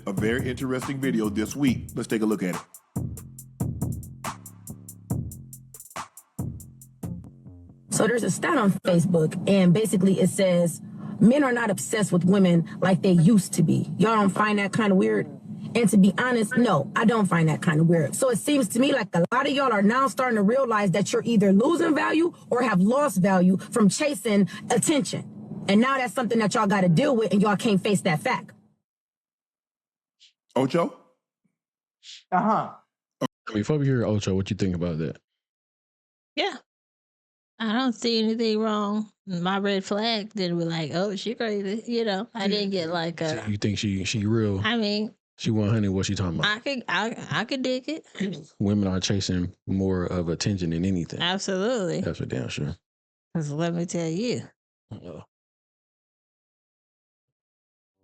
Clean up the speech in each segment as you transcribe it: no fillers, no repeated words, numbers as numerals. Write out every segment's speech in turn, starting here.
a very interesting video this week. Let's take a look at it. So there's a stat on Facebook, and basically it says, men are not obsessed with women like they used to be. Y'all don't find that kind of weird? And to be honest, no, I don't find that kind of weird. So it seems to me like a lot of y'all are now starting to realize that you're either losing value or have lost value from chasing attention. And now that's something that y'all got to deal with, and y'all can't face that fact. Ocho? Uh-huh. I mean, before we hear Ocho, what you think about that? Yeah. I don't see anything wrong. My red flag didn't be like, oh, she crazy. You know, I didn't get like a. So you think she real? I mean, she 100. What she talking about? I could dig it. Women are chasing more of attention than anything. Absolutely. That's for damn sure. Because let me tell you.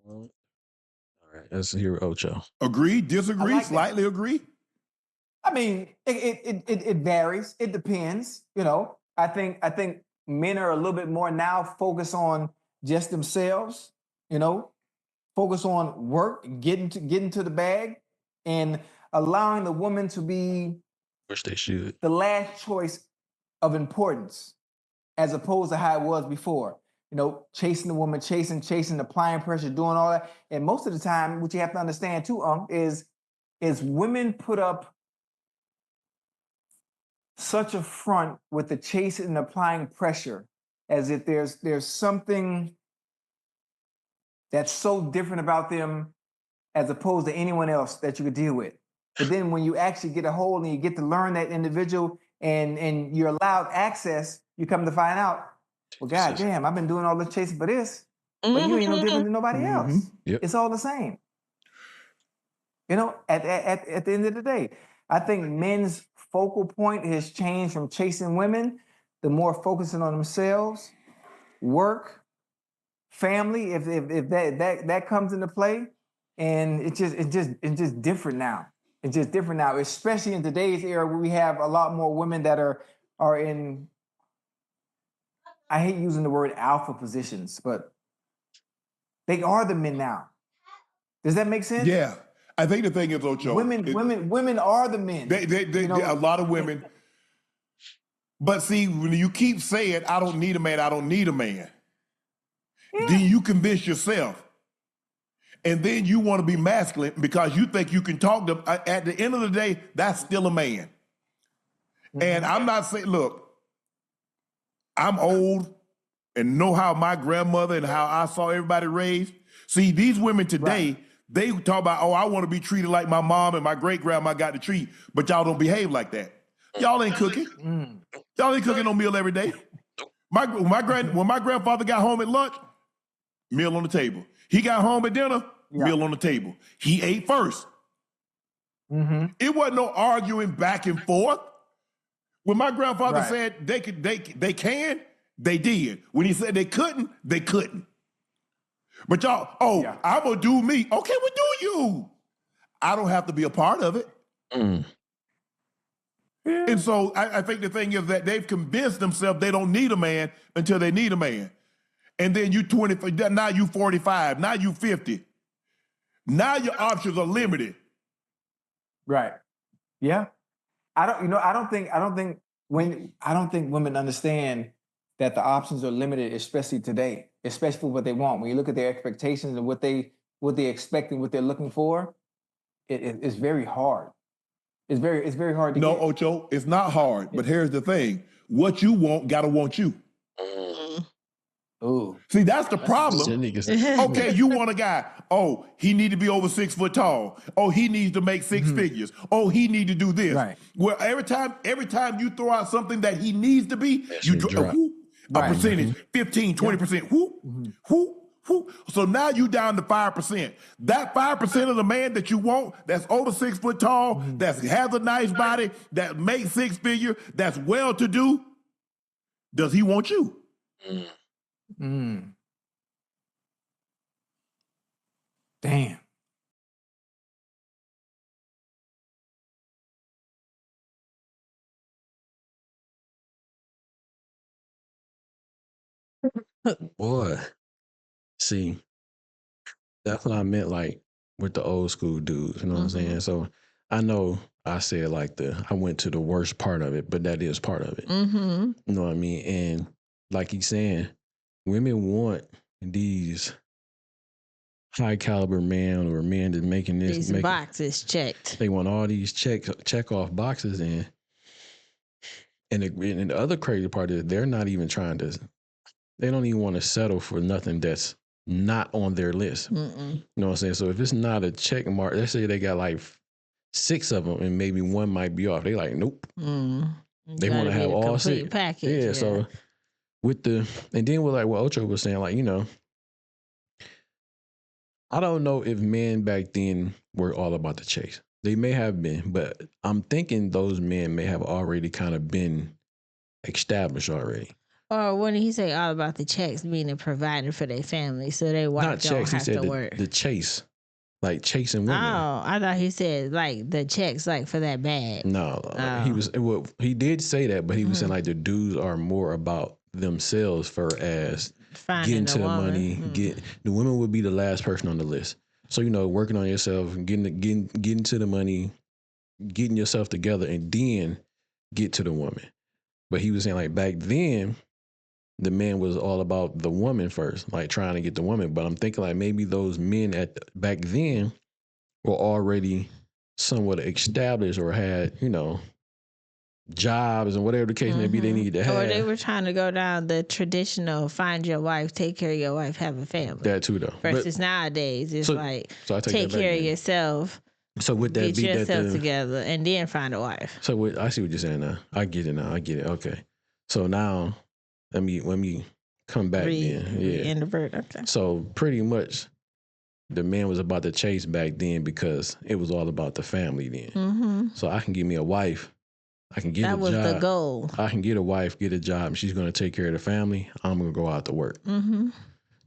All right, let's hear Ocho. Agree? Disagree? Like slightly agree? I mean, it varies. It depends. You know, I think men are a little bit more now focused on just themselves. You know, focus on work, getting to the bag, and allowing the woman to be, Which they should, the last choice of importance, as opposed to how it was before. You know, chasing the woman, chasing, applying pressure, doing all that. And most of the time, what you have to understand too, is women put up such a front with the chasing and applying pressure, as if there's something that's so different about them as opposed to anyone else that you could deal with. But then when you actually get a hold and you get to learn that individual and you're allowed access, you come to find out, well, God damn, I've been doing all this chasing for this, but you ain't no different than nobody else. Yep. It's all the same. You know, at the end of the day, I think men's focal point has changed from chasing women, the more focusing on themselves, work, family, if that comes into play, and it's just different now. It's just different now, especially in today's era where we have a lot more women that are in, I hate using the word alpha positions, but they are the men now. Does that make sense? Yeah. I think the thing is, Ocho. Women are the men. You know? A lot of women. But see, when you keep saying, I don't need a man, I don't need a man, then you convince yourself. And then you want to be masculine because you think you can talk to them. At the end of the day, that's still a man. And I'm not saying, look, I'm old and know how my grandmother and how I saw everybody raised. See, these women today, they talk about, oh, I want to be treated like my mom and my great-grandma got to treat, but y'all don't behave like that. Y'all ain't cooking. Y'all ain't cooking no meal every day. When my grandfather got home at lunch, meal on the table. He got home at dinner, meal on the table. He ate first. It wasn't no arguing back and forth. When my grandfather said they can, they did. When he said they couldn't, they couldn't. But y'all, I'm gonna do me. Okay, well, do you. I don't have to be a part of it. And so I think the thing is that they've convinced themselves they don't need a man until they need a man. And then you 20, now you 45, now you 50. Now your options are limited. Right. Yeah. I don't think women understand that the options are limited, especially today, especially for what they want. When you look at their expectations and what they expect and what they're looking for, it's very hard. It's very hard to get. No, Ocho, it's not hard. But here's the thing. What you want gotta want you. Ooh. See, that's the problem. Okay, you want a guy. Oh, he need to be over 6 foot tall. Oh, he needs to make 6 figures. Oh, he need to do this. Right. Well, every time you throw out something that he needs to be, you drop a percentage, 15, 20%. Whoop, whoop, whoop. So now you down to 5%. That 5% of the man that you want, that's over 6 foot tall, that has a nice body, that makes 6 figure, that's well-to-do, does he want you? Damn. Boy, see, that's what I meant. Like, with the old school dudes. You know what I'm saying? So I know I said like I went to the worst part of it, but that is part of it. Mm-hmm. You know what I mean? And like he's saying, women want these high caliber men or men that's making this These boxes checked. They want all these check off boxes and the other crazy part is they're not even trying to. They don't even want to settle for nothing that's not on their list. Mm-mm. You know what I'm saying? So if it's not a check mark, let's say they got like 6 of them and maybe one might be off. They like, nope. They want to have all complete 6 package. Yeah. So and then we're like what Ocho was saying, like, I don't know if men back then were all about the chase. They may have been, but I'm thinking those men may have already kind of been established already. Or when he say all about the checks, meaning providing for their family, so they wife Not don't checks. He have said to work. the chase, like chasing women. Oh, I thought he said like the checks, like for that bag. No, he did say that, but he was saying like the dudes are more about themselves for as Finding getting to the money. The women would be the last person on the list. So working on yourself, getting to the money, getting yourself together, and then get to the woman. But he was saying like back then, the man was all about the woman first, like trying to get the woman. But I'm thinking like maybe those men back then were already somewhat established or had, jobs and whatever the case may be they need to have. Or they were trying to go down the traditional find your wife, take care of your wife, have a family. That too though. Versus nowadays, it's take care of yourself. So with that, get yourself together and then find a wife. So I see what you're saying now. I get it now. I get it. Okay. So now let me come back then. Yeah. Invert. Okay. So pretty much the man was about to chase back then because it was all about the family then. So I can give me a wife. I can get a job. That was the goal. I can get a wife, get a job, and she's going to take care of the family. I'm going to go out to work.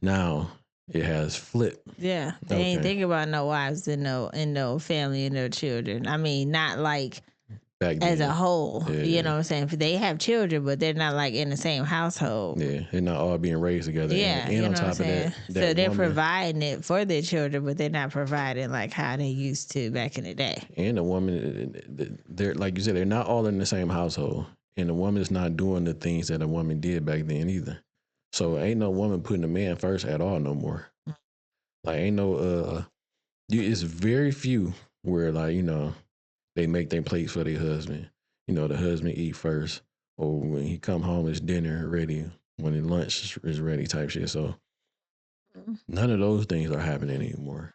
Now it has flipped. Yeah. They ain't thinking about no wives and no family and no children. I mean, not like as a whole. Yeah. You know what I'm saying? They have children, but they're not like in the same household. Yeah. They're not all being raised together. Yeah. And on top of that, so they're providing it for their children, but they're not providing like how they used to back in the day. And the woman, they're like you said, they're not all in the same household. And the woman's not doing the things that a woman did back then either. So ain't no woman putting a man first at all no more. Like ain't no it's very few where like, they make their plates for their husband. The husband eat first. Or when he come home it's dinner ready. When his lunch is ready type shit. So none of those things are happening anymore.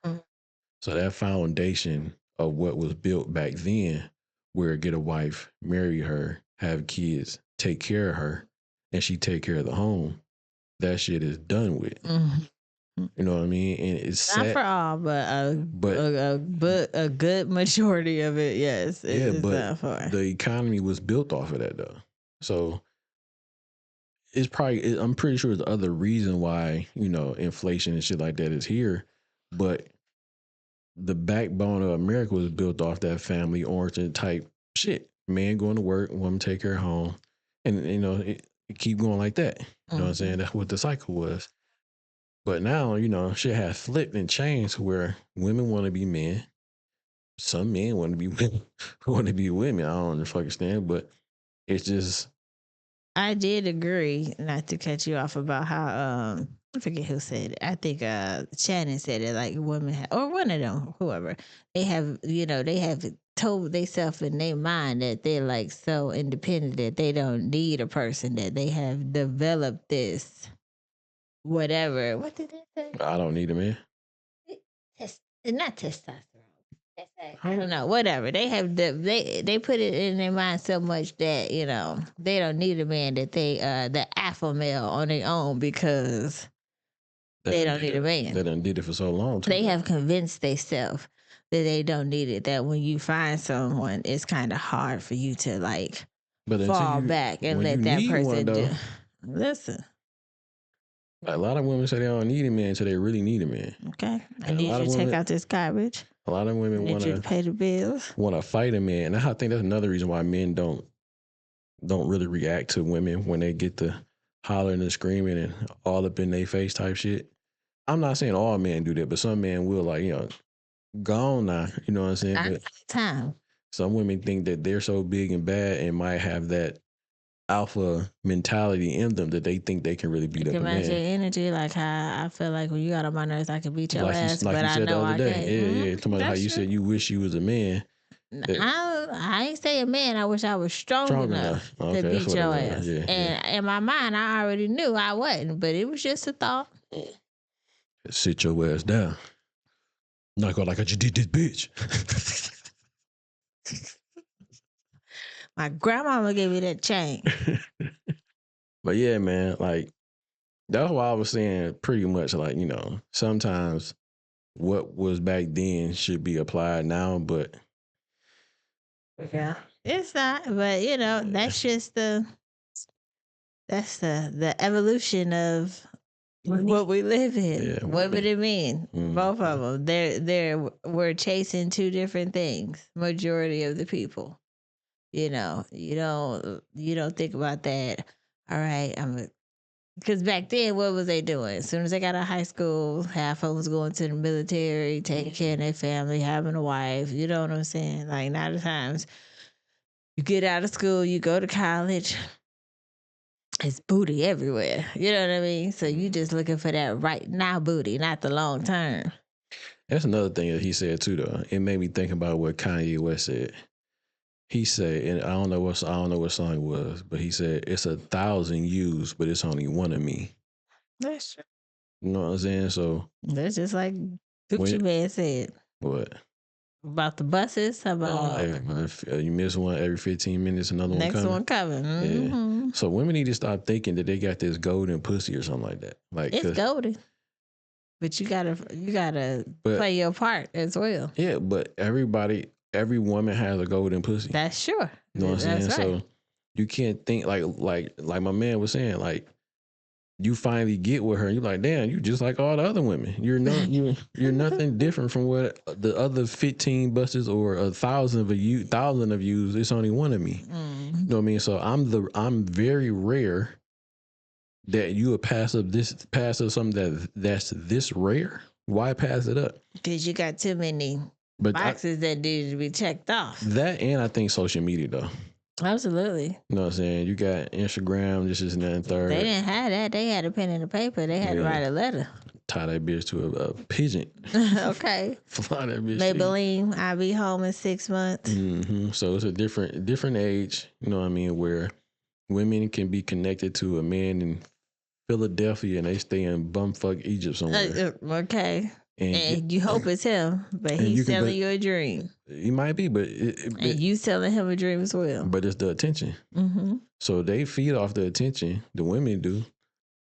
So that foundation of what was built back then, where get a wife, marry her, have kids, take care of her, and she take care of the home, that shit is done with. You know what I mean? And it's not sad. for all, but a good majority of it, yes. But the economy was built off of that though. So it's probably, I'm pretty sure there's other reason why, inflation and shit like that is here. But the backbone of America was built off that family origin type shit. Man going to work, woman take her home. And, it keep going like that. You know what I'm saying? That's what the cycle was. But now, shit has flipped and changed where women want to be men. Some men want to be women. I don't understand, but it's just. I did agree, not to cut you off, about how I forget who said it. I think Shannon said it, like women or one of them, whoever, they have told themselves in their mind that they're like so independent that they don't need a person, that they have developed this whatever. What did they say? I don't need a man. Not testosterone. I don't know. Whatever. They have they put it in their mind so much that they don't need a man, that they the alpha male on their own because they don't need a man. They done did it for so long. They have convinced themselves that they don't need it. That when you find someone, it's kind of hard for you to fall back and let that person do. Listen. A lot of women say they don't need a man until they really need a man. Okay. I need you to take out this garbage. A lot of women want to pay the bills. Want to fight a man. And I think that's another reason why men don't really react to women when they get to hollering and screaming and all up in their face type shit. I'm not saying all men do that, but some men will gone now. You know what I'm saying? Not all But the time. some women think that they're so big and bad and might have that alpha mentality in them that they think they can really beat You up a can match your man. energy, like how I feel like when you got on my nerves, I can beat your ass, Like but you I said the know other I day. can't. Yeah. Talking about how That's you true. said you wish you was a man. That I ain't saying man. I wish I was strong enough to Okay, that's beat what it your was. ass. Yeah. And in my mind, I already knew I wasn't, but it was just a thought. Sit your ass down. Not go like I just did this bitch. My grandmama gave me that chain. But yeah, man, like that's why I was saying pretty much like, sometimes what was back then should be applied now, but Yeah, it's not. But that's just the evolution of what we live in. Yeah, Women and men, both of Mhm. them. We're chasing two different things. Majority of the people. You don't think about that. All right, because back then, what was they doing? As soon as they got out of high school, half of them was going to the military, taking care of their family, having a wife. You know what I'm saying? Like, now the times you get out of school, you go to college, it's booty everywhere. You know what I mean? So you just looking for that right now booty, not the long term. That's another thing that he said too though. It made me think about what Kanye West said. He said, and I don't know what song it was, but he said it's 1,000 yous, but it's only one of me. That's true. You know what I'm saying? So That's just like Gucci when Man said what? about the buses. About If you miss one every 15 minutes, another one next coming. one coming. Yeah. Mhm. So women need to stop thinking that they got this golden pussy or something like that. Like, It's golden, but you gotta But- play your part as well. yeah, but every woman has a golden pussy. That's sure. You know what I'm That's saying? right. So you can't think like my man was saying, like you finally get with her, and you're like, damn, you just like all the other women. You're nothing different from what the other 15 buses or 1,000 of you. It's only one of me. Mm. You know what I mean? So I'm very rare that you would pass up something that's this rare. Why pass it up? Because you got too many But boxes that need to be checked off. that, and I think social media though. Absolutely. You know what I'm saying? You got Instagram, this is that and third. They didn't have that. They had a pen and a paper. They had to write a letter. Tie that bitch to a pigeon. Okay. Fly that bitch. Maybelline, I'll be home in 6 months. Mm-hmm. So it's a different age, you know what I mean, where women can be connected to a man in Philadelphia and they stay in bumfuck Egypt somewhere. Okay. And And you hope it's him, but and he's you can- selling but- you a dream. he might be, but And you selling him a dream as well. but it's the attention. Mm-hmm. So they feed off the attention. The women do.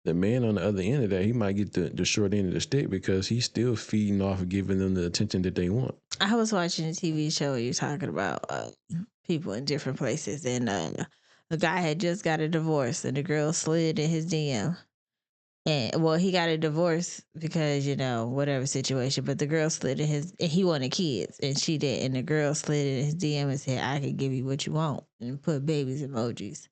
The man on the other end of that, he might get the short end of the stick because he's still feeding off of giving them the attention that they want. I was watching a TV show where you're talking about people in different places, and the guy had just got a divorce, and the girl slid in his DM. And well, he got a divorce because whatever situation, but the girl slid in his, and he wanted kids, and she did, and the girl slid in his DM and said, "I can give you what you want," and put babies emojis,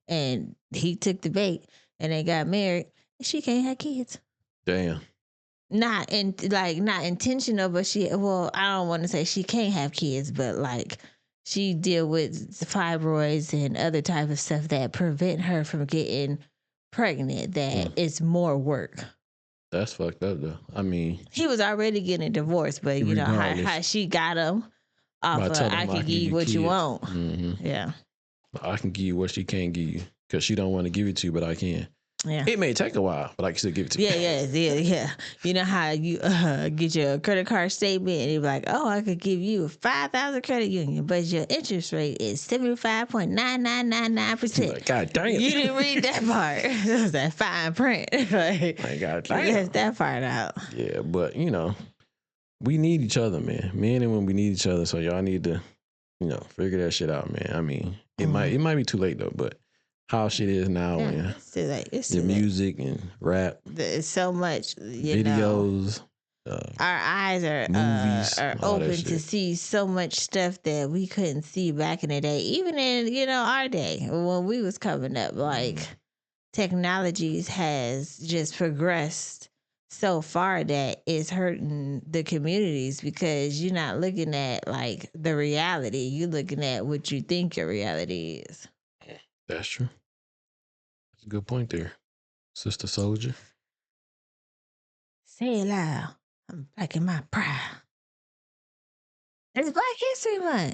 and he took the bait, and they got married, and she can't have kids. Damn. Not intentional, but I don't want to say she can't have kids, but like she deal with fibroids and other type of stuff that prevent her from getting pregnant. That it's more work. That's fucked up though. I mean, He was already getting divorced, but you know how she got him off by of telling him I can give you what you kids. want. Mm-hmm. Yeah. I can give you what she can't give you because she don't want to give it to you, but I can. Yeah. It may take a while, but I can still give it to you. Yeah. You know how you get your credit card statement and you're like, oh, I could give you 5,000 credit union, but your interest rate is 75.9999%. Like, God damn. You didn't read that part. It was that fine print. Like, God you damn. left that part out. Yeah, but we need each other, man. Men and women, we need each other. So y'all need to, figure that shit out, man. I mean, it might be too late though, but how shit is now, man. It's too late. It's The too late. music and rap, There's so much, videos. Our eyes are movies, all that open to shit. see so much stuff that we couldn't see back in the day, even in our day when we was coming up. Like technologies has just progressed so far that it's hurting the communities because you're not looking at like the reality. You're looking at what you think your reality is. That's true. That's a good point there, Sister Soldier. Say it loud. I'm black in my pride. It's Black History Month.